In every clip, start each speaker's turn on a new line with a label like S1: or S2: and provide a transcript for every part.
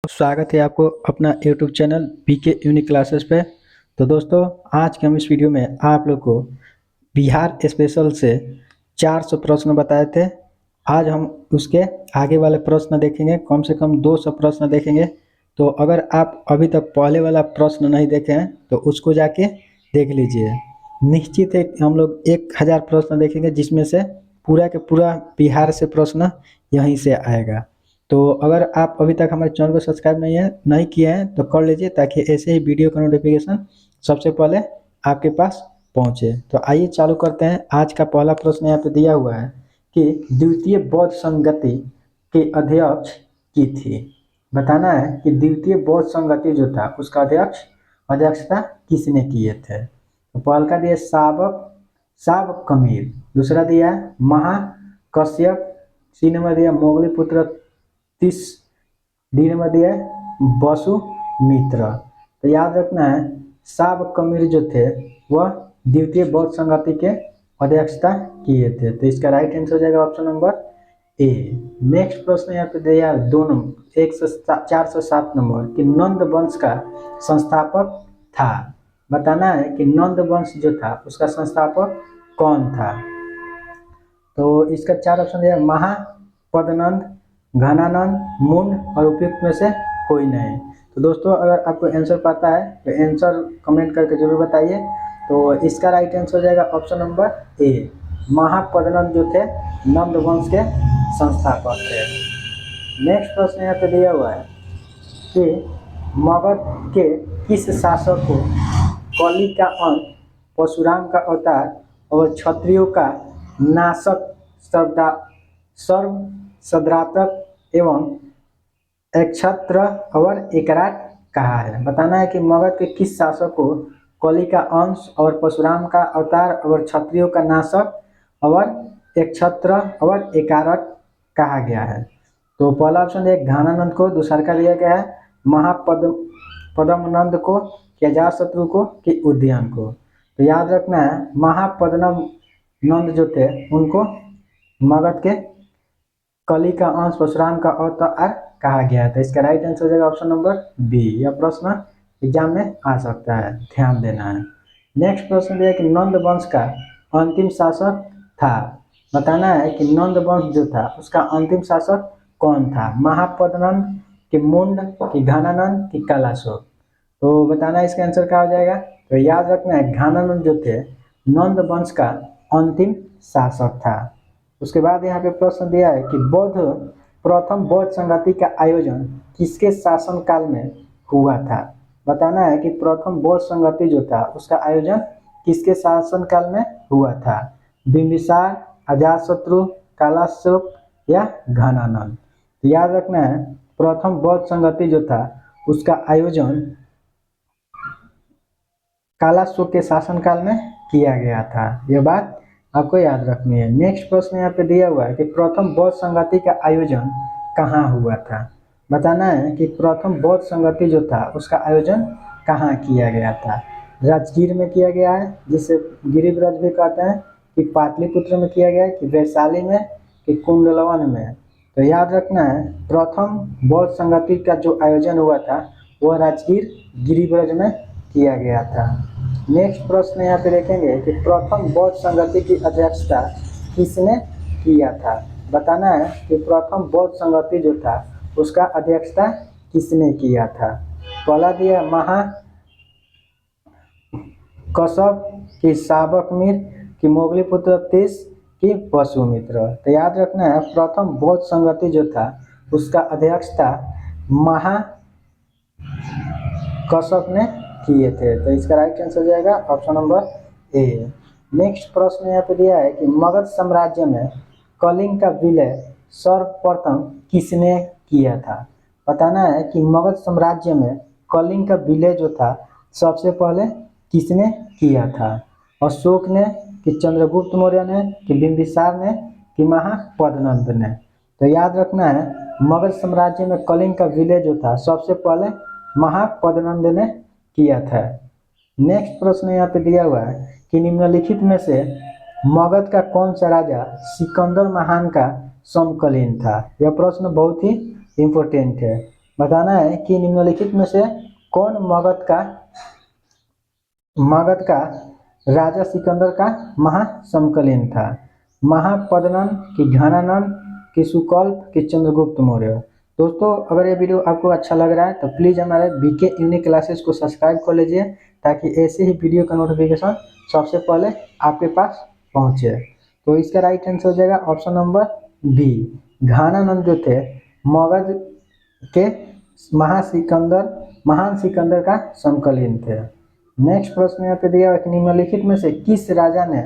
S1: स्वागत है आपको अपना YouTube channel PK unique classes पे। तो दोस्तों, आज के हम इस वीडियो में आप लोग को बिहार स्पेशल से 400 प्रश्न बताए थे। आज हम उसके आगे वाले प्रश्न देखेंगे, कम से कम 200 प्रश्न देखेंगे। तो अगर आप अभी तक पहले वाला प्रश्न नहीं देखे हैं तो उसको जाके देख लीजिए। निश्चित है कि हम लोग 1000 प्रश्न देखेंगे, जिसमें से पूरा के पूरा बिहार से प्रश्न यहीं से आएगा। तो अगर आप अभी तक हमारे चैनल को सब्सक्राइब नहीं किए हैं तो कर लीजिए, ताकि ऐसे ही वीडियो का नोटिफिकेशन सबसे पहले आपके पास पहुंचे। तो आइए चालू करते हैं। आज का पहला प्रश्न यहाँ पे दिया हुआ है कि द्वितीय बौद्ध संगति के अध्यक्ष की थी। बताना है कि द्वितीय बौद्ध संगति जो था उसका अध्यक्षता किसने किए थे। तो पहल का दिया साबक कमीर, दूसरा दिया महाकश्यप, सी नंबर दिया मोगलीपुत्र 30, डी नंबर दिया है वसुमित्र। तो याद रखना है साबक कमीर जो थे वह द्वितीय बौद्ध संगति के अध्यक्षता किए थे। तो इसका राइट आंसर हो जाएगा ऑप्शन नंबर ए। नेक्स्ट प्रश्न यहाँ पे दिया 2 नंबर 407 नंबर कि नंद वंश का संस्थापक था। बताना है कि नंद वंश जो था उसका संस्थापक कौन था। तो इसका 4 ऑप्शन दिया महापद्मनंद, घनानंद, मुंड और उपयुक्त में से कोई नहीं। तो दोस्तों, अगर आपको आंसर पता है तो आंसर कमेंट करके जरूर बताइए। तो इसका राइट आंसर हो जाएगा ऑप्शन नंबर ए। महापद्मनंद जो थे नंद वंश के संस्थापक थे। नेक्स्ट प्रश्न यहाँ पे दिया हुआ है कि मगध के किस शासक को कली का अंत, परशुराम का अवतार और क्षत्रियों का नाशक, सर्व सद्रातक एवं एकछत्र और एकराट कहा है। बताना है कि मगध के किस शासक को कली का अंश और परशुराम का अवतार और क्षत्रियों का नाशक और एकछत्र और एकारट कहा गया है। तो पहला ऑप्शन दिया घानानंद को, दूसरा का दिया गया है महापद्मनंद को, कि अजातशत्रु को, कि उदयन को। तो याद रखना है महापद्मनंद जो थे उनको मगध के कली का अंश परशुराम का अवतार कहा गया है। तो इसका राइट आंसर हो जाएगा ऑप्शन नंबर बी। यह प्रश्न एग्जाम में आ सकता है, ध्यान देना है। नेक्स्ट प्रश्न दिया कि नंद वंश का अंतिम शासक था। बताना है कि नंद वंश जो था उसका अंतिम शासक कौन था। महापद्मनंद, कि मुंड, कि घनानंद, कि कलाशोक। तो बताना इसका आंसर क्या हो जाएगा। तो याद रखना है घनानंद जो थे नंद वंश का अंतिम शासक था। उसके बाद यहाँ पे प्रश्न दिया है कि प्रथम बौद्ध संगति का आयोजन किसके शासन काल में हुआ था। बताना है कि प्रथम बौद्ध संगति जो था उसका आयोजन किसके शासन काल में हुआ था। बिंबिसार, अजातशत्रु, कलाशोक या घनानंद। तो याद रखना है प्रथम बौद्ध संगति जो था उसका आयोजन कलाशोक के शासनकाल में किया गया था। यह बात आपको याद रखनी है। नेक्स्ट प्रश्न यहाँ पे दिया हुआ है कि प्रथम बौद्ध संगति का आयोजन कहाँ हुआ था। बताना है कि प्रथम बौद्ध संगति जो था उसका आयोजन कहाँ किया गया था। राजगीर में किया गया है, जिसे गिरिब्रज भी कहते हैं, कि पाटलिपुत्र में किया गया है, कि वैशाली में, कि कुंडलवन में। तो याद रखना है प्रथम बौद्ध संगति का जो आयोजन हुआ था वह राजगीर गिरिब्रज में किया गया था। नेक्स्ट प्रश्न यहाँ पे देखेंगे कि प्रथम बौद्ध संगति की अध्यक्षता किसने किया था। बताना है कि प्रथम बौद्ध संगति जो था उसका अध्यक्षता किसने किया था। पहला दिया महाकश्यप, कि साबकमीर, कि मोगलीपुत्र 30, कि वसुमित्र। तो याद रखना है प्रथम बौद्ध संगति जो था उसका अध्यक्षता महाकश्यप ने किए थे। तो इसका राइट आंसर हो जाएगा ऑप्शन नंबर ए। नेक्स्ट प्रश्न यहाँ पे दिया है कि मगध साम्राज्य में कलिंग का विलय सर्वप्रथम किसने किया था। बताना है कि मगध साम्राज्य में कलिंग का विलय जो था सबसे पहले किसने किया था। अशोक ने, कि चंद्रगुप्त मौर्य ने, कि बिंबिसार ने, कि महापद्मनंद ने। तो याद रखना है मगध साम्राज्य में कलिंग का विलय जो था सबसे पहले महापद्मनंद ने किया था। नेक्स्ट प्रश्न यहाँ पे दिया हुआ है कि निम्नलिखित में से मगध का कौन सा राजा सिकंदर महान का समकालीन था। यह प्रश्न बहुत ही इम्पोर्टेंट है। बताना है कि निम्नलिखित में से कौन मगध का राजा सिकंदर का महासमकालीन था। महापद्मनंद कि घनानंद कि सुकल्प कि चंद्रगुप्त मौर्य। दोस्तों अगर ये वीडियो आपको अच्छा लग रहा है तो प्लीज़ हमारे बीके यूनिक क्लासेस को सब्सक्राइब कर लीजिए ताकि ऐसे ही वीडियो का नोटिफिकेशन सबसे पहले आपके पास पहुंचे। तो इसका राइट आंसर हो जाएगा ऑप्शन नंबर बी। घनानंद जो थे मगध के महान सिकंदर का समकालीन थे। नेक्स्ट प्रश्न यहाँ पे दिया हुआ कि निम्नलिखित में से किस राजा ने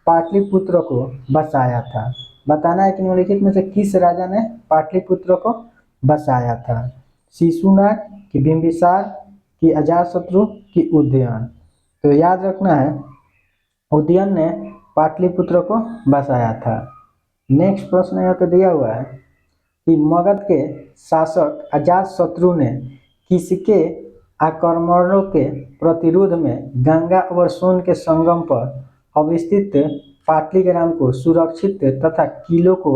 S1: पाटलिपुत्र को बसाया था। बताना है कि निम्नलिखित में से किस राजा ने पाटलिपुत्र को बसाया था। शिशुनाग कि बिंबिसार कि अजातशत्रु कि उदयन। तो याद रखना है उदयन ने पाटलिपुत्र को बसाया था। नेक्स्ट प्रश्न यहाँ पे दिया हुआ है कि मगध के शासक अजातशत्रु ने किसके आक्रमणों के प्रतिरोध में गंगा और सोन के संगम पर अवस्थित पाटलिग्राम को सुरक्षित तथा किलों को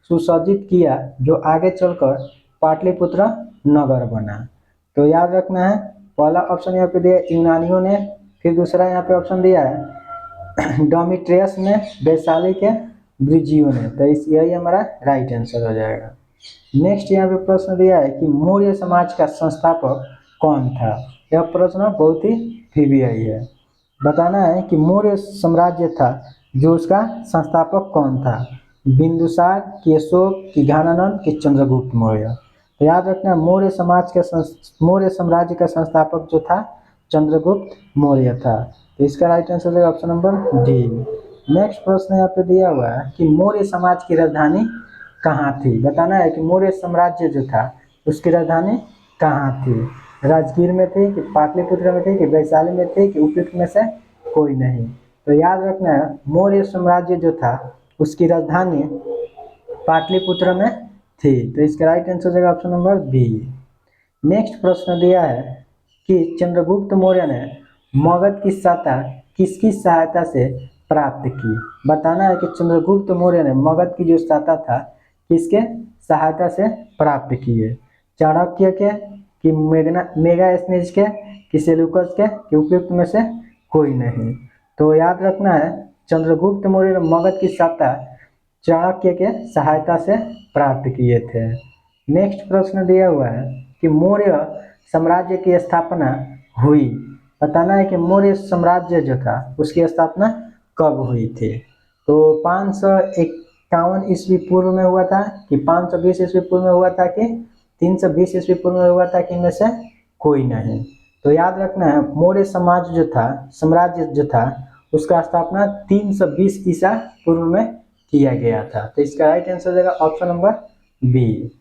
S1: सुसज्जित किया जो आगे चलकर पाटलिपुत्र नगर बना। तो याद रखना है पहला ऑप्शन यहाँ पे दिया यूनानियों ने, फिर दूसरा यहाँ पे ऑप्शन दिया है डोमिट्रियस ने, वैशाली के ब्रिजियो ने। तो इस यही हमारा राइट आंसर हो जाएगा। नेक्स्ट यहाँ पे प्रश्न दिया है कि मौर्य समाज का संस्थापक कौन था। यह प्रश्न बहुत ही ट्रिवियाई है। बताना है कि मौर्य साम्राज्य था जो उसका संस्थापक कौन था। बिंदुसार कि अशोक कि घनानंद कि चंद्रगुप्त मौर्य। तो याद रखना मौर्य साम्राज्य का संस्थापक जो था चंद्रगुप्त मौर्य था। तो इसका राइट आंसर है ऑप्शन नंबर डी। नेक्स्ट प्रश्न यहाँ पे दिया हुआ है कि मौर्य समाज की राजधानी कहाँ थी। बताना है कि मौर्य साम्राज्य जो था उसकी राजधानी कहाँ थी। राजगीर में थी कि पाटलिपुत्र में थी कि वैशाली में थी कि उपयुक्त में से कोई नहीं। तो याद रखना है मौर्य साम्राज्य जो था उसकी राजधानी पाटलिपुत्र में थी। तो इसका राइट आंसर हो जाएगा ऑप्शन नंबर बी। नेक्स्ट प्रश्न दिया है कि चंद्रगुप्त मौर्य ने मगध की सत्ता किसकी सहायता से प्राप्त की। बताना है कि चंद्रगुप्त मौर्य ने मगध की जो सत्ता था किसके सहायता से प्राप्त की है। चाणक्य के कि मेगास्थनीज के कि सेल्यूकस के कि उपयुक्त में से कोई नहीं। तो याद रखना है चंद्रगुप्त मौर्य ने मगध की सत्ता चाणक्य के सहायता से प्राप्त किए थे। नेक्स्ट प्रश्न दिया हुआ है कि मौर्य साम्राज्य की स्थापना हुई। बताना है कि मौर्य साम्राज्य जो था उसकी स्थापना कब हुई थी। तो 551 ईस्वी पूर्व में हुआ था कि 520 ईस्वी पूर्व में हुआ था कि 320 ईस्वी पूर्व में हुआ था कि इनमें से कोई नहीं। तो याद रखना है मौर्य साम्राज्य जो था उसका स्थापना 320 ईसा पूर्व में किया गया था। तो इसका राइट आंसर हो जाएगा ऑप्शन नंबर बी।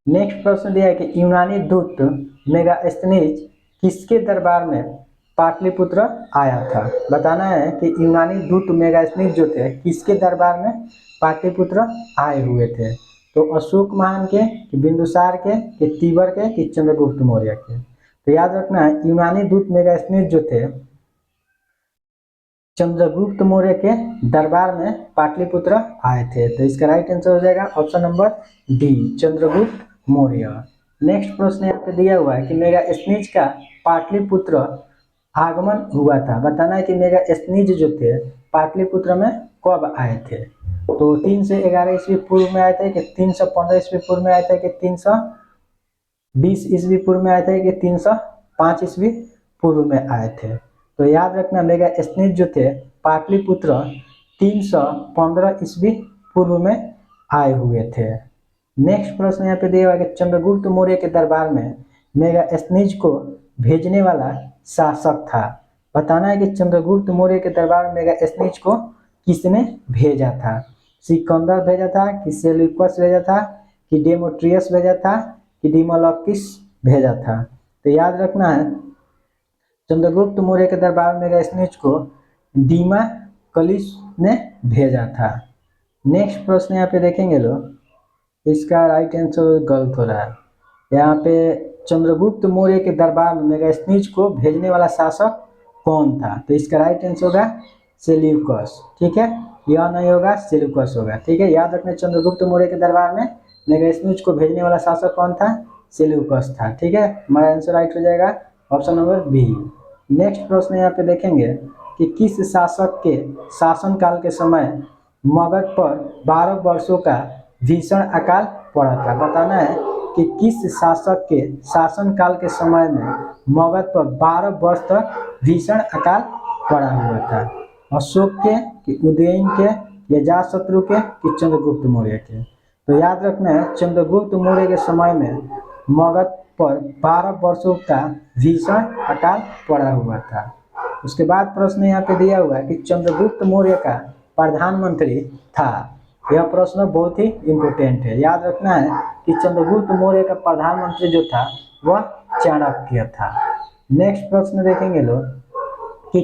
S1: नेक्स्ट प्रश्न दिया है कि यूनानी दूत मेगास्थनीज किसके दरबार में पाटलिपुत्र आया था। बताना है कि यूनानी दूत मेगास्थनीज जो थे किसके दरबार में पाटलिपुत्र आए हुए थे। तो अशोक महान के कि बिंदुसार के कि तीबर के कि चंद्रगुप्त मौर्य के। तो याद रखना है यूनानी दूत मेगास्थनीज जो थे चंद्रगुप्त मौर्य के दरबार में पाटलिपुत्र आए थे। तो इसका राइट आंसर हो जाएगा option number D Chandragupta Maurya. Next प्रश्न यहाँ पे दिया हुआ है कि मेगास्थनीज का पाटलिपुत्र आगमन हुआ था। बताना है कि मेगास्थनीज जो थे पाटलिपुत्र में कब आए थे। तो 311 ईस्वी पूर्व में आए थे कि 315 ईस्वी पूर्व में आए थे कि 320 ईस्वी पूर्व में आए थे कि 305 ईस्वी पूर्व में आए थे। तो याद रखना मेगास्थनीज जो थे पाटलिपुत्र 315 ईस्वी पूर्व में आए हुए थे। नेक्स्ट प्रश्न यहाँ पे दिया हुआ है कि चंद्रगुप्त मौर्य के दरबार में मेगास्थनीज को भेजने वाला शासक था। बताना है कि चंद्रगुप्त मौर्य के दरबार में मेगास्थनीज को किसने भेजा था। सिकंदर भेजा था कि सेल्यूकस भेजा था कि डेमेट्रियस भेजा था कि डिमोलक्किस भेजा था। तो याद रखना है चंद्रगुप्त मौर्य के दरबार में मेगास्थनीज को डिमोलक्किस ने भेजा था। नेक्स्ट प्रश्न यहाँ पे देखेंगे लोग इसका राइट आंसर गलत हो रहा है। यहाँ पे चंद्रगुप्त मौर्य के दरबार में मेगास्थनीज को भेजने वाला शासक कौन था। तो इसका राइट आंसर होगा सेल्यूकस। ठीक है यह नहीं होगा सेल्यूकस होगा। ठीक है याद रखना चंद्रगुप्त मौर्य के दरबार में मेगास्थनीज को भेजने वाला शासक कौन था सेल्यूकस था। ठीक है, हमारा आंसर राइट हो जाएगा ऑप्शन नंबर बी। नेक्स्ट प्रश्न यहाँ पे देखेंगे कि किस शासक के शासनकाल के समय मगध पर 12 वर्षों का भीषण अकाल पड़ा था। बताना है कि किस शासक के शासनकाल के समय में मगध पर 12 वर्ष तक भीषण अकाल पड़ा हुआ था। अशोक के, कि उदयन के, या अजातशत्रु के, कि चंद्रगुप्त मौर्य के। तो याद रखना है चंद्रगुप्त मौर्य के समय में मगध पर 12 वर्षों का भीषण अकाल पड़ा हुआ था। उसके बाद प्रश्न यहाँ पे दिया हुआ है कि चंद्रगुप्त मौर्य का प्रधानमंत्री था। यह प्रश्न बहुत ही इम्पोर्टेंट है। याद रखना है कि चंद्रगुप्त मौर्य का प्रधानमंत्री जो था वह चाणक्य था। नेक्स्ट प्रश्न देखेंगे लोग कि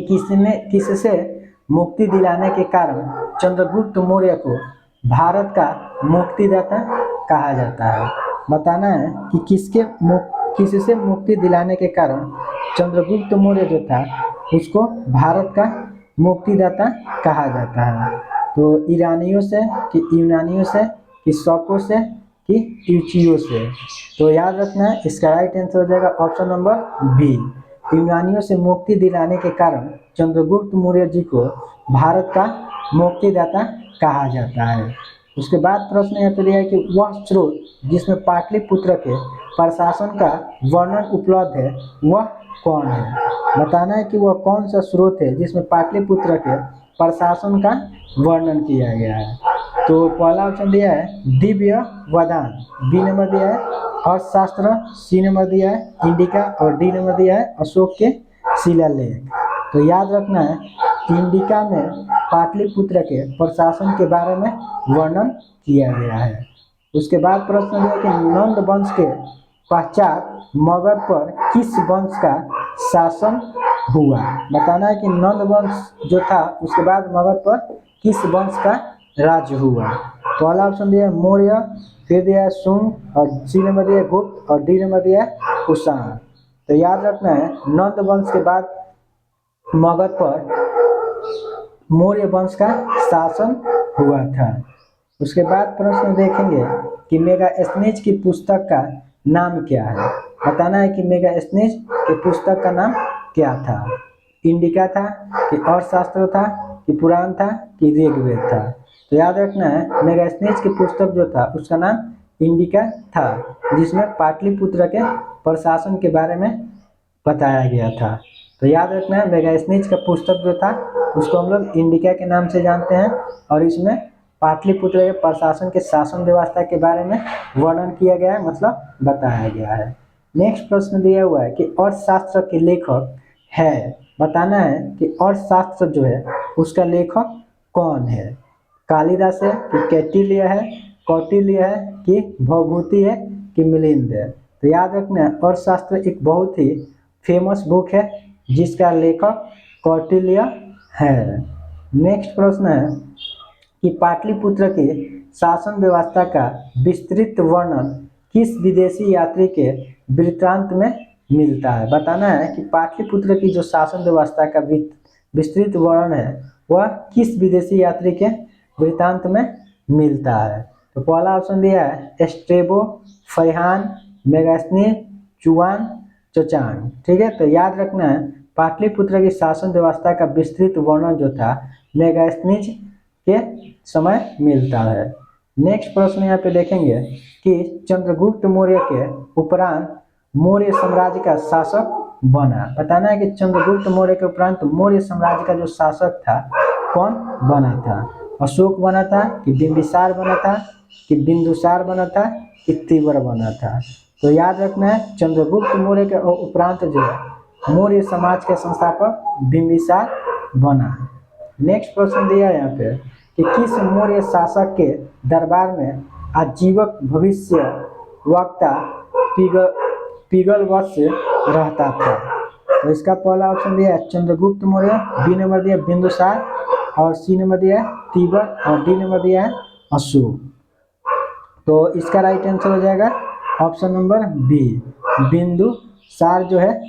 S1: किससे मुक्ति दिलाने के कारण चंद्रगुप्त मौर्य को भारत का मुक्तिदाता कहा जाता है। बताना है कि किससे मुक्ति दिलाने के कारण चंद्रगुप्त मौर्य जो था उसको भारत का मुक्तिदाता कहा जाता है। तो ईरानियों से, कि यूनानियों से, कि शकों से, कि यूचियों से। तो याद रखना है इसका राइट आंसर हो जाएगा ऑप्शन नंबर बी। यूनानियों से मुक्ति दिलाने के कारण चंद्रगुप्त मौर्य जी को भारत का मुक्तिदाता कहा जाता है। उसके बाद प्रश्न यह तो दिया है कि वह स्रोत जिसमें पाटलिपुत्र के प्रशासन का वर्णन उपलब्ध है वह कौन है। बताना है कि वह कौन सा स्रोत है जिसमें पाटलिपुत्र के प्रशासन का वर्णन किया गया है। तो पहला ऑप्शन दिया है दिव्य वदान, बी नंबर दिया है अर्थशास्त्र, सी नंबर दिया है इंडिका, और डी नंबर दिया है अशोक के शिलालेख। तो याद रखना है इंडिका में पाटलिपुत्र के प्रशासन के बारे में वर्णन किया गया है। उसके बाद प्रश्न दिया कि नंद वंश के पश्चात मगध पर किस वंश का शासन हुआ। बताना है कि नंद वंश जो था उसके बाद मगध पर किस वंश का राज्य हुआ। पहला ऑप्शन दिया है मौर्य, फिर दिया है शुंग, और सी नंबर दिया है गुप्त, और डी नंबर दिया है कुषाण। तो याद रखना है नंद वंश के बाद मगध पर मौर्य वंश का शासन हुआ था। उसके बाद प्रश्न देखेंगे कि मेगास्थनीज की पुस्तक का नाम क्या है। बताना है कि मेगास्थनीज की पुस्तक का नाम क्या था। इंडिका था, कि अर्थशास्त्र था, कि पुराण था, कि ऋग्वेद था। तो याद रखना है मेगास्थनीज की पुस्तक जो था उसका नाम इंडिका था, जिसमें पाटलिपुत्र के प्रशासन के बारे में बताया गया था। तो याद रखना है मेगास्थनीज का पुस्तक जो था उसको हम लोग इंडिका के नाम से जानते हैं, और इसमें पाटलिपुत्र के प्रशासन के शासन व्यवस्था के बारे में वर्णन किया गया है, मतलब बताया गया है। नेक्स्ट प्रश्न दिया हुआ है कि अर्थशास्त्र के लेखक है। बताना है कि अर्थशास्त्र जो है उसका लेखक कौन है। कालिदास है, कि कौटिल्य है, कौटिल्य है, कि भवभूति है, कि मिलिंद है। तो याद रखना है अर्थशास्त्र एक बहुत ही फेमस बुक है जिसका लेखक कौटिल्य है। नेक्स्ट प्रश्न है कि पाटलिपुत्र के शासन व्यवस्था का विस्तृत वर्णन किस विदेशी यात्री के वृत्तांत में मिलता है। बताना है कि पाटलिपुत्र की जो शासन व्यवस्था का विस्तृत वर्णन है वह किस विदेशी यात्री के वृत्तांत में मिलता है। तो पहला ऑप्शन दिया है स्ट्रेबो, फैहान, मेगास्थनीज, चुआन, चोचांग। ठीक है, तो याद रखना है पाटलिपुत्र की शासन व्यवस्था का विस्तृत वर्णन जो था मेगास्थनीज के समय मिलता है। नेक्स्ट प्रश्न यहाँ पे देखेंगे कि चंद्रगुप्त मौर्य के उपरांत मौर्य साम्राज्य का शासक बना। बताना है कि चंद्रगुप्त मौर्य के उपरांत मौर्य साम्राज्य का जो शासक था कौन बना था। अशोक बना था, कि बिंबिसार बना था, कि बिंदुसार बना था, कि तीव्र बना था। तो याद रखना है चंद्रगुप्त मौर्य के उपरांत जो है मौर्य समाज के संस्थापक बिंबिसार बना। नेक्स्ट प्रश्न दिया है यहाँ पे कि किस मौर्य शासक के दरबार में आजीवक भविष्य वक्ता पिंगलवत्स रहता था। तो इसका पहला ऑप्शन दिया है चंद्रगुप्त मौर्य, बी नंबर दिया बिंदुसार, और सी नंबर दिया है तीव्र, और डी नंबर दिया है अशोक। तो इसका राइट आंसर हो जाएगा ऑप्शन नंबर बी, बिंदुसार जो है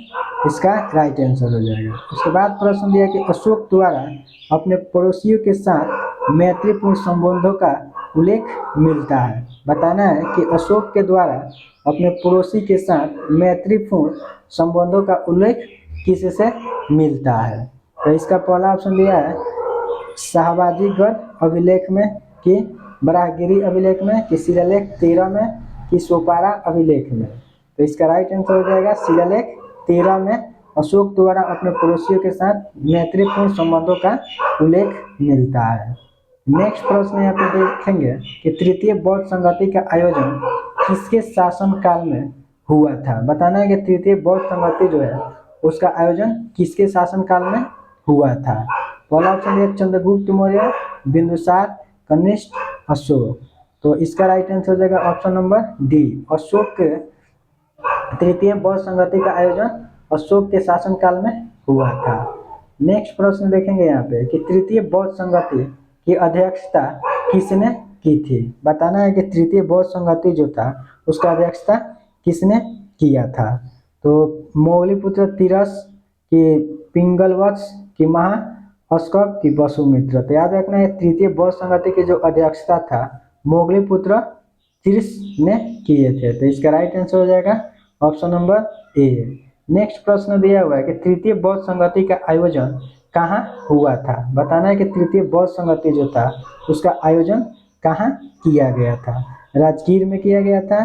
S1: इसका राइट आंसर हो जाएगा। उसके बाद प्रश्न दिया कि अशोक द्वारा अपने पड़ोसियों के साथ मैत्रीपूर्ण संबंधों का उल्लेख मिलता है? बताना है कि अशोक के द्वारा अपने पड़ोसी के साथ मैत्रीपूर्ण संबंधों का उल्लेख किससे मिलता है? तो इसका पहला ऑप्शन दिया है शाहबाजीगढ़ अभिलेख में, कि बराहगिरी अभिलेख में, कि शिलालेख 13 में, कि सोपारा अभिलेख में। तो इसका राइट आंसर हो जाएगा शिलालेख 13 में अशोक द्वारा अपने पड़ोसियों के साथ मैत्रीपूर्ण संबंधों का उल्लेख मिलता है। नेक्स्ट प्रश्न यहाँ पे देखेंगे कि तृतीय बौद्ध संगति का आयोजन किसके शासन काल में हुआ था? बताना है कि तृतीय बौद्ध संगति जो है उसका आयोजन किसके शासन काल में हुआ था? पहला ऑप्शन है चंद्रगुप्त मौर्य, बिंदुसार, कनिष्क, अशोक। तो इसका राइट आंसर हो जाएगा ऑप्शन नंबर डी, अशोक के तृतीय बौद्ध संगति का आयोजन अशोक के शासन काल में हुआ था। नेक्स्ट प्रश्न देखेंगे यहाँ पे कि तृतीय बौद्ध संगति की अध्यक्षता किसने की थी? बताना है कि तृतीय बौद्ध संगति जो था उसका अध्यक्षता किसने किया था? तो मौलिपुत्र तिरस, कि पिंगलवत्स, कि महाअस्कप, कि वसुमित्र। तो याद रखना है तृतीय बौद्ध संगति की जो अध्यक्षता था मोगलीपुत्र तिरस ने किए थे। तो इसका राइट आंसर हो जाएगा ऑप्शन नंबर ए। नेक्स्ट प्रश्न दिया हुआ है कि तृतीय बौद्ध संगति का आयोजन कहाँ हुआ था? बताना है कि तृतीय बौद्ध संगति जो था उसका आयोजन कहाँ किया गया था? राजगीर में किया गया था,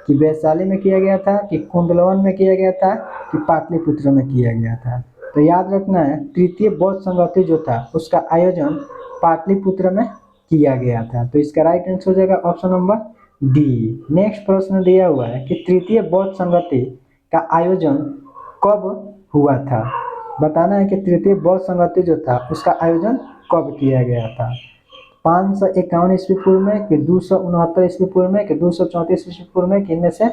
S1: कि वैशाली में किया गया था, कि कुंडलवन में किया गया था, कि पाटलिपुत्र में किया गया था? तो याद रखना है तृतीय बौद्ध संगति जो था उसका आयोजन पाटलिपुत्र में किया गया था। तो इसका राइट आंसर हो जाएगा ऑप्शन नंबर डी। नेक्स्ट प्रश्न दिया हुआ है कि तृतीय बौद्ध संगति का आयोजन कब हुआ था? बताना है कि तृतीय बौद्ध संगति जो था उसका आयोजन कब किया गया था? 551 ईस्वी पूर्व में, कि 269 ईस्वी पूर्व में, कि 234 ईस्वी पूर्व में, कि इनमें से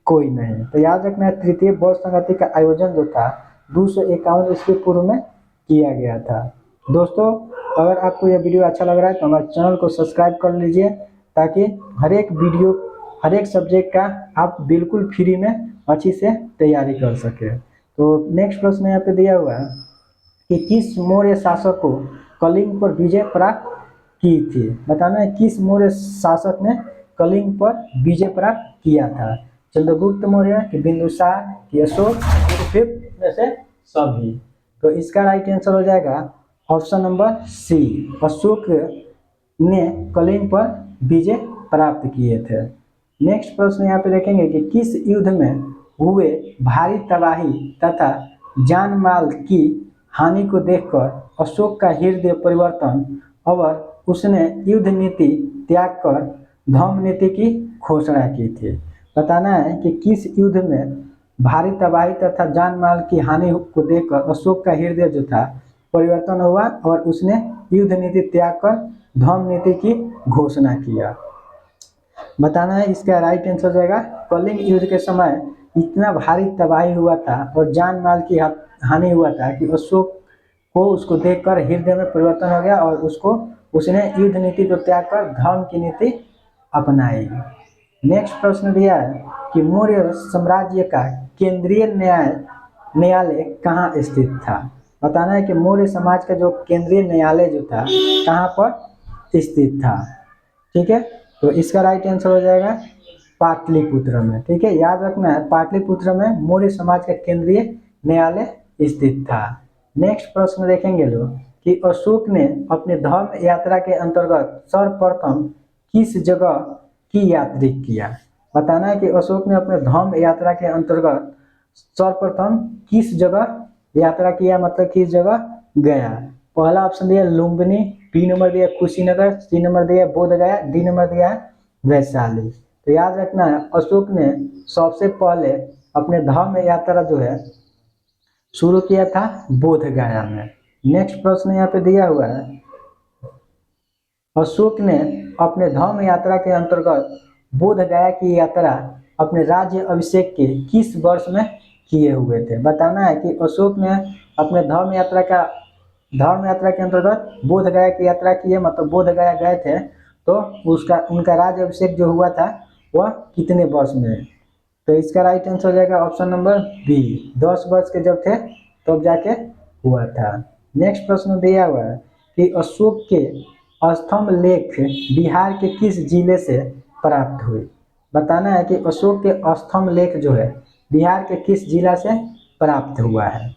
S1: कोई नहीं? तो याद रखना है तृतीय बौद्ध संगति का आयोजन जो था 251 ईस्वी पूर्व में किया गया था। दोस्तों अगर आपको यह वीडियो अच्छा लग रहा है तो हमारे चैनल को सब्सक्राइब कर लीजिए, ताकि हर एक वीडियो हर एक सब्जेक्ट का आप बिल्कुल फ्री में अच्छी से तैयारी कर सके। तो नेक्स्ट प्रश्न यहाँ पे दिया हुआ है कि किस मौर्य शासक को कलिंग पर विजय प्राप्त की थी? बताना है किस मौर्य शासक ने कलिंग पर विजय प्राप्त किया था? चंद्रगुप्त मौर्य, कि बिंदुसार, कि अशोक, कि फिर में से सभी? तो इसका राइट आंसर हो जाएगा ऑप्शन नंबर सी, अशोक ने कलिंग पर विजय प्राप्त किए थे। नेक्स्ट प्रश्न यहाँ पे देखेंगे कि किस युद्ध में हुए भारी तबाही तथा जान माल की हानि को देखकर अशोक का हृदय परिवर्तन और उसने युद्ध नीति त्याग कर धर्म नीति की घोषणा की थी? बताना है कि किस युद्ध में भारी तबाही तथा जान माल की हानि को देखकर अशोक का हृदय जो था परिवर्तन हुआ और उसने युद्ध नीति त्याग कर धर्म नीति की घोषणा किया? बताना है इसका राइट आंसर हो जाएगा कलिंग युद्ध के समय इतना भारी तबाही हुआ था और जान माल की हानि हुआ था कि अशोक को उसको देखकर हृदय में परिवर्तन हो गया और उसने युद्ध नीति को त्याग कर धर्म की नीति अपनाई। नेक्स्ट प्रश्न दिया है कि मौर्य साम्राज्य का केंद्रीय न्यायालय कहाँ स्थित था? बताना है कि मौर्य समाज का जो केंद्रीय न्यायालय जो था कहाँ पर स्थित था? ठीक है, तो इसका राइट आंसर हो जाएगा पाटलिपुत्र में। ठीक है, याद रखना है पाटलिपुत्र में मौर्य समाज का केंद्रीय न्यायालय स्थित था। नेक्स्ट प्रश्न देखेंगे लोग कि अशोक ने अपने धर्म यात्रा के अंतर्गत सर्वप्रथम किस जगह की यात्रा किया? बताना है कि अशोक ने अपने धर्म यात्रा के अंतर्गत सर्वप्रथम किस जगह यात्रा किया, मतलब किस जगह गया? पहला ऑप्शन दिया लुम्बिनी, बी नंबर दिया कुशीनगर, सी नंबर दिया बोध गया, डी नंबर दिया वैशाली। तो याद रखना है अशोक ने सबसे पहले अपने धर्म यात्रा जो है शुरू किया था बोध गया में। नेक्स्ट प्रश्न यहाँ पे दिया हुआ है अशोक ने अपने धर्म यात्रा के अंतर्गत बोध गया की यात्रा अपने राज्य अभिषेक के किस वर्ष में किए हुए थे? बताना है कि अशोक ने अपने धर्म यात्रा के अंतर्गत बोध गया की यात्रा की है, मतलब बोध गया गए थे, तो उनका राज्य अभिषेक जो हुआ था वह कितने वर्ष में? तो इसका राइट आंसर हो जाएगा ऑप्शन नंबर बी, 10 वर्ष के जब थे तब जाके हुआ था। नेक्स्ट प्रश्न दिया हुआ है कि अशोक के स्तंभ लेख बिहार के किस जिले से प्राप्त हुई। बताना है कि अशोक के स्तंभ लेख जो है बिहार के किस जिला से प्राप्त हुआ है।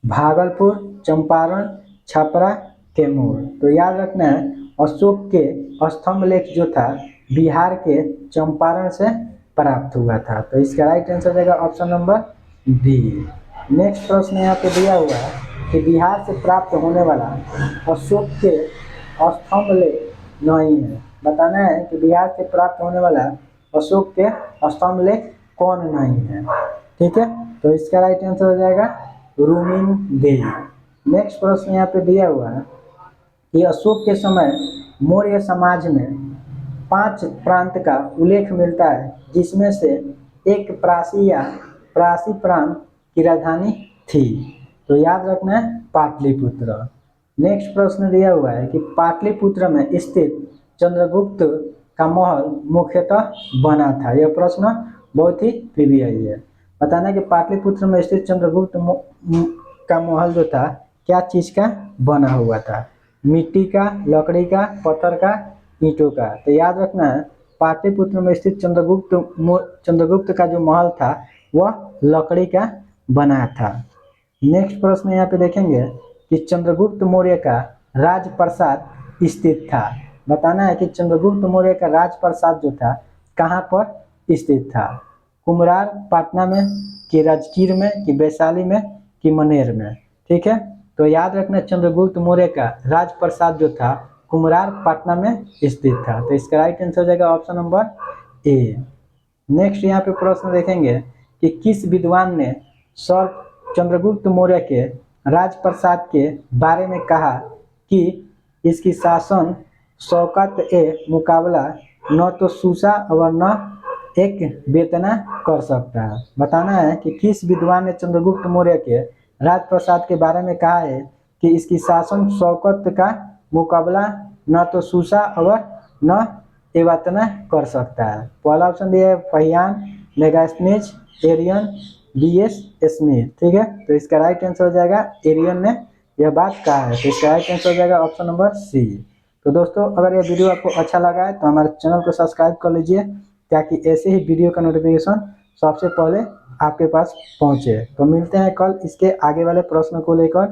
S1: भागलपुर, चंपारण, छपरा, कैमूर। तो याद रखना है अशोक के स्तंभ लेख जो था बिहार के चंपारण से प्राप्त हुआ था। तो इसका राइट आंसर हो जाएगा ऑप्शन नंबर बी। नेक्स्ट प्रश्न यहाँ पे दिया हुआ है कि बिहार से प्राप्त होने वाला अशोक के स्तंभ लेख नहीं है। बताना है कि बिहार से प्राप्त होने वाला अशोक के स्तंभ लेख कौन नहीं है। ठीक है, तो इसका राइट आंसर हो जाएगा रूमिन देवी। नेक्स्ट प्रश्न यहाँ पे दिया हुआ है कि अशोक के समय मौर्य समाज में 5 प्रांत का उल्लेख मिलता है जिसमें से एक प्रासी या प्रासी प्रांत की राजधानी थी। तो याद रखना है पाटलिपुत्र। नेक्स्ट प्रश्न दिया हुआ है कि पाटलिपुत्र में स्थित चंद्रगुप्त का महल मुख्यतः बना था। यह प्रश्न बहुत ही प्रीवियस है। बताना कि पाटलिपुत्र में स्थित चंद्रगुप्त का महल जो था क्या चीज का बना हुआ था। मिट्टी का, लकड़ी का, पत्थर का, ईंटों का। तो याद रखना है पाटलिपुत्र में स्थित चंद्रगुप्त का जो महल था वह लकड़ी का बना था। नेक्स्ट प्रश्न यहाँ पे देखेंगे कि चंद्रगुप्त मौर्य का राजप्रासाद स्थित था। बताना है कि चंद्रगुप्त मौर्य का राजप्रासाद जो था कहाँ पर स्थित था। कुम्हरार पटना में, कि राजगीर में, कि वैशाली में, कि मनेर में। ठीक है, तो याद रखना चंद्रगुप्त मौर्य का राजप्रासाद जो था कुम्हरार पटना में स्थित था। तो इसका राइट आंसर हो जाएगा ऑप्शन नंबर ए। नेक्स्ट यहाँ पे प्रश्न देखेंगे कि किस विद्वान ने सर चंद्रगुप्त मौर्य के राजप्रासाद के बारे में कहा कि इसकी शासन शौकत ए मुकाबला न तो सूसा और न एक बेतना कर सकता है। बताना है कि किस विद्वान ने चंद्रगुप्त मौर्य के राजप्रासाद के बारे में कहा है कि इसकी शासन शौकत का मुकाबला न तो सूसा और न एवतना कर सकता है। पहला ऑप्शन दिया है फहियान, मेगास्थनीज, एरियन, बीएस स्मिथ। ठीक है, तो इसका राइट आंसर हो जाएगा एरियन ने यह बात कहा है। तो इसका राइट आंसर हो जाएगा ऑप्शन नंबर सी। तो दोस्तों अगर यह वीडियो आपको अच्छा लगा है तो हमारे चैनल को सब्सक्राइब कर लीजिए ताकि ऐसे ही वीडियो का नोटिफिकेशन सबसे पहले आपके पास पहुंचे। तो मिलते हैं कल इसके आगे वाले प्रश्न को लेकर।